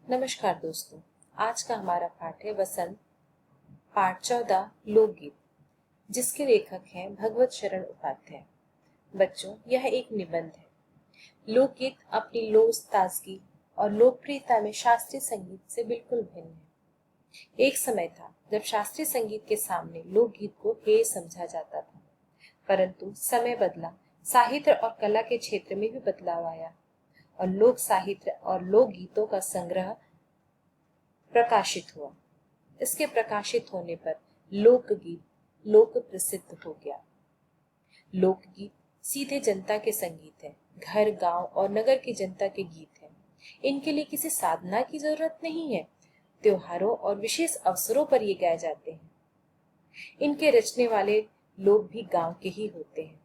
नमस्कार दोस्तों। आज का हमारा पाठ है वसंत, पाठ 14 लोकगीत, जिसके लेखक हैं भगवत शरण उपाध्याय। बच्चों, यह एक निबंध है। लोकगीत अपनी लोस ताजगी और लोकप्रियता में शास्त्रीय संगीत से बिल्कुल भिन्न है। एक समय था जब शास्त्रीय संगीत के सामने लोकगीत को हेय समझा जाता था, परंतु समय बदला, साहित्य और कला के क्षेत्र में भी बदलाव आया और लोक साहित्य और लोक गीतों का संग्रह प्रकाशित हुआ। इसके प्रकाशित होने पर लोकगीत लोक प्रसिद्ध हो गया। लोकगीत सीधे जनता के संगीत है, घर, गांव और नगर की जनता के गीत हैं। इनके लिए किसी साधना की जरूरत नहीं है। त्योहारों और विशेष अवसरों पर ये गाए जाते हैं। इनके रचने वाले लोग भी गांव के ही होते हैं।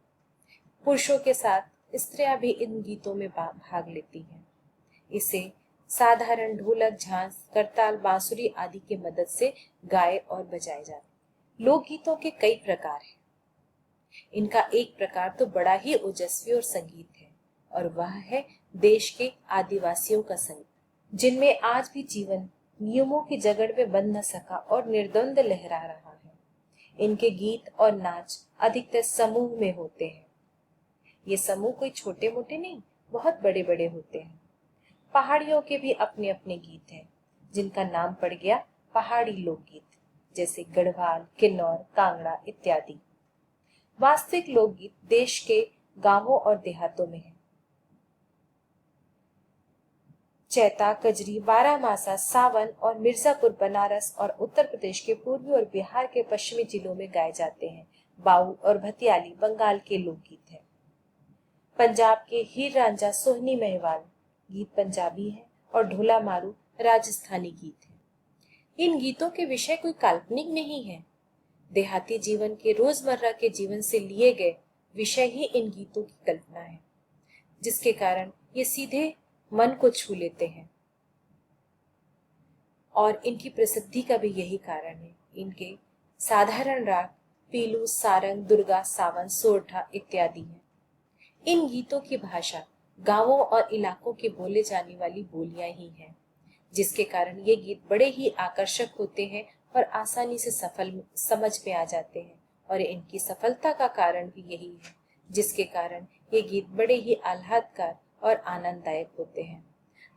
पुरुषों के साथ स्त्रियां भी इन गीतों में भाग लेती हैं। इसे साधारण ढोलक, झांझ, करताल, बांसुरी आदि की मदद से गाए और बजाए जाते। लोकगीतों के कई प्रकार हैं। इनका एक प्रकार तो बड़ा ही ओजस्वी और संगीत है, और वह है देश के आदिवासियों का संगीत, जिनमें आज भी जीवन नियमों की जगड़ में बंध न सका और निर्द्वंद लहरा रहा है। इनके गीत और नाच अधिकतर समूह में होते हैं। ये समूह कोई छोटे मोटे नहीं, बहुत बड़े बड़े होते हैं। पहाड़ियों के भी अपने अपने गीत हैं, जिनका नाम पड़ गया पहाड़ी लोकगीत, जैसे गढ़वाल, किन्नौर, कांगड़ा इत्यादि। वास्तविक लोकगीत देश के गांवों और देहातों में है। चैता, कजरी, बारामासा, सावन और मिर्जापुर, बनारस और उत्तर प्रदेश के पूर्वी और बिहार के पश्चिमी जिलों में गाए जाते हैं। बाउल और भतियाली बंगाल के लोकगीत हैं। पंजाब के हीर रांझा, सोहनी महवाल गीत पंजाबी है और ढोला मारू राजस्थानी गीत है। इन गीतों के विषय कोई काल्पनिक नहीं है। देहाती जीवन के रोजमर्रा के जीवन से लिए गए विषय ही इन गीतों की कल्पना है, जिसके कारण ये सीधे मन को छू लेते हैं। और इनकी प्रसिद्धि का भी यही कारण है। इनके साधारण राग पीलू, सारंग, दुर्गा, सावन, सोरठा इत्यादि हैं। इन गीतों की भाषा गांवों और इलाकों के बोले जाने वाली बोलियां ही हैं, जिसके कारण ये गीत बड़े ही आकर्षक होते हैं और आसानी से समझ में आ जाते हैं। और इनकी सफलता का कारण भी यही है, जिसके कारण ये गीत बड़े ही आह्लादकार और आनंददायक होते हैं।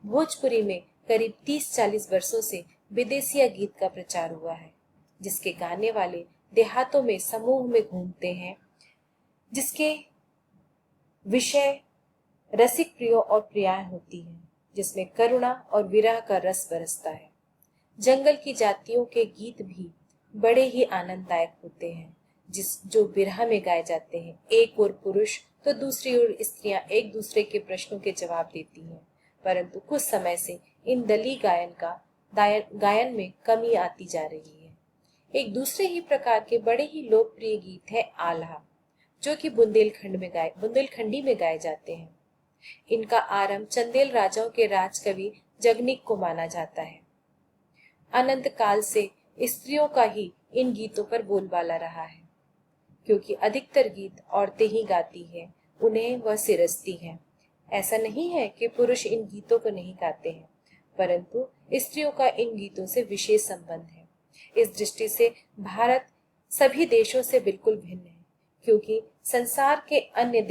भोजपुरी में करीब 30-40 वर्षों से विदेशिया गीत का प्रचार हुआ है, जिसके गाने वाले देहातों में समूह में घूमते हैं, जिसके विषय रसिक प्रियो और प्रियाएं होती हैं, जिसमें करुणा और विरह का रस बरसता है। जंगल की जातियों के गीत भी बड़े ही आनंददायक होते हैं, जो विरह में गाए जाते हैं। एक ओर पुरुष तो दूसरी ओर स्त्रियां एक दूसरे के प्रश्नों के जवाब देती हैं, परंतु कुछ समय से इन दली गायन में कमी आती जा रही है। एक दूसरे ही प्रकार के बड़े ही लोकप्रिय गीत है आल्हा, जो कि बुंदेलखंडी में गाए जाते हैं। इनका आरंभ चंदेल राजाओं के राजकवि जगनिक को माना जाता है। अनंत काल से स्त्रियों का ही इन गीतों पर बोलबाला रहा है, क्योंकि अधिकतर गीत औरतें ही गाती हैं, उन्हें वह सिरजती हैं। ऐसा नहीं है कि पुरुष इन गीतों को नहीं गाते हैं, परंतु स्त्रियों का इन गीतों से विशेष संबंध है। इस दृष्टि से भारत सभी देशों से बिल्कुल भिन्न है, क्योंकि संसार के अन्य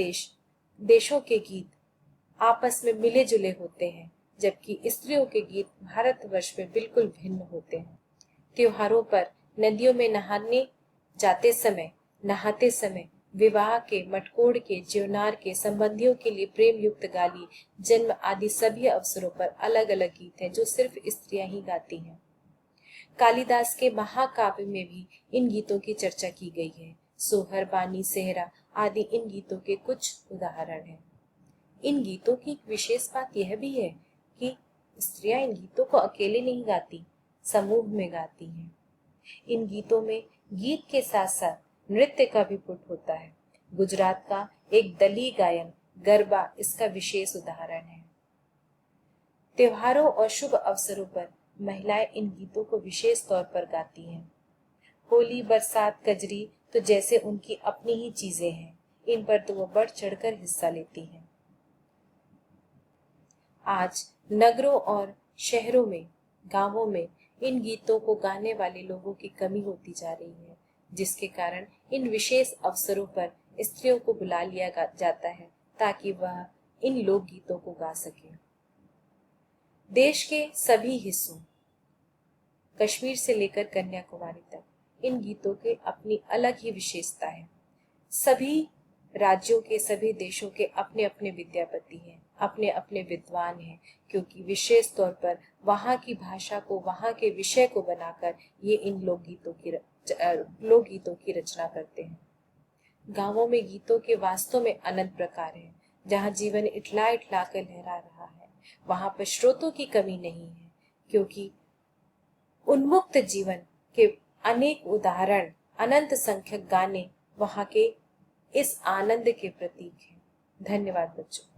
देशों के गीत आपस में मिले जुले होते हैं, जबकि स्त्रियों के गीत भारतवर्ष में बिल्कुल भिन्न होते हैं। त्योहारों पर नदियों में नहाते समय, विवाह के, मटकोड़ के, ज्योनार के, संबंधियों के लिए प्रेम युक्त गाली, जन्म आदि सभी अवसरों पर अलग अलग गीत हैं, जो सिर्फ स्त्रियां ही गाती हैं। कालिदास के महाकाव्य में भी इन गीतों की चर्चा की गई है। सोहर, बानी, सेहरा आदि इन गीतों के कुछ उदाहरण हैं। इन गीतों की विशेष बात यह भी है कि स्त्रियां इन गीतों को अकेले नहीं गाती, समूह में गाती हैं। इन गीतों में गीत के साथ साथ नृत्य का भी पुट होता है। गुजरात का एक दली गायन गरबा इसका विशेष उदाहरण है। त्योहारों और शुभ अवसरों पर महिलाएं इन गीतों को विशेष तौर पर गाती हैं। होली, बरसात, कजरी तो जैसे उनकी अपनी ही चीजें हैं, इन पर तो वो बढ़ चढ़कर हिस्सा लेती हैं। आज नगरों और शहरों में, गांवों में इन गीतों को गाने वाले लोगों की कमी होती जा रही है, जिसके कारण इन विशेष अवसरों पर स्त्रियों को बुला लिया जाता है ताकि वह इन लोकगीतों को गा सके। देश के सभी हिस्सों, कश्मीर से लेकर कन्याकुमारी तक, इन गीतों के अपनी अलग ही विशेषता है। सभी राज्यों के, सभी देशों के अपने अपने विद्यापति हैं, अपने अपने विद्वान हैं, क्योंकि विशेष तौर पर वहाँ की भाषा को, वहाँ के विषय को बनाकर ये इन लोकगीतों की रचना करते हैं। गांवों में गीतों के वास्तव में अनंत प्रकार हैं। जहाँ जीवन इठला इठला कर लहरा रहा है, वहां पर स्रोतों की कमी नहीं है, क्योंकि उन्मुक्त जीवन के अनेक उदाहरण, अनंत संख्यक गाने वहां के इस आनंद के प्रतीक हैं। धन्यवाद बच्चों।